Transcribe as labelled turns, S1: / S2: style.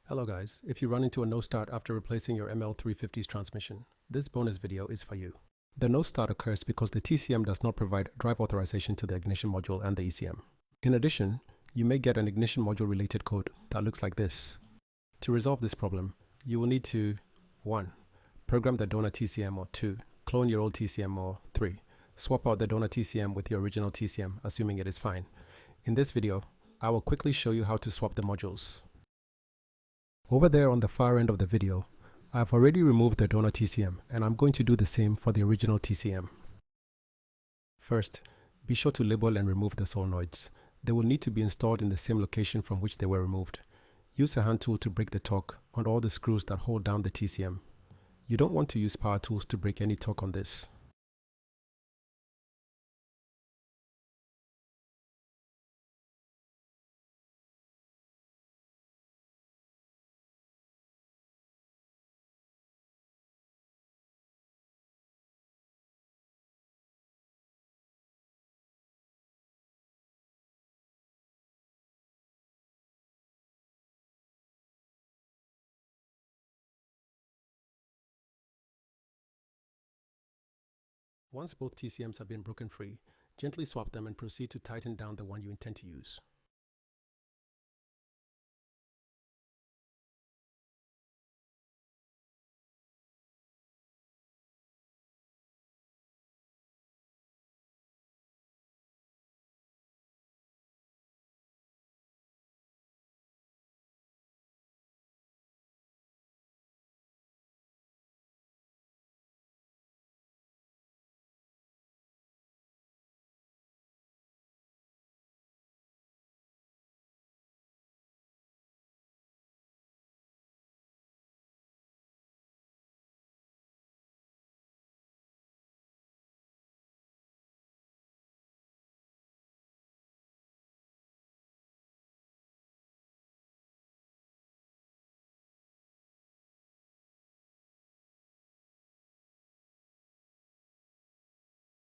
S1: Hello guys, if you run into a no start after replacing your ML350's transmission, this bonus video is for you. The no start occurs because the TCM does not provide drive authorization to the ignition module and the ECM. In addition, you may get an ignition module related code that looks like this. To resolve this problem, you will need to 1. Program the donor TCM, or 2. Clone your old TCM, or 3. Swap out the donor TCM with your original TCM, assuming it is fine. In this video, I will quickly show you how to swap the modules. Over there on the far end of the video, I've already removed the donor TCM, and I'm going to do the same for the original TCM. First, be sure to label and remove the solenoids. They will need to be installed in the same location from which they were removed. Use a hand tool to break the torque on all the screws that hold down the TCM. You don't want to use power tools to break any torque on this. Once both TCMs have been broken free, gently swap them and proceed to tighten down the one you intend to use.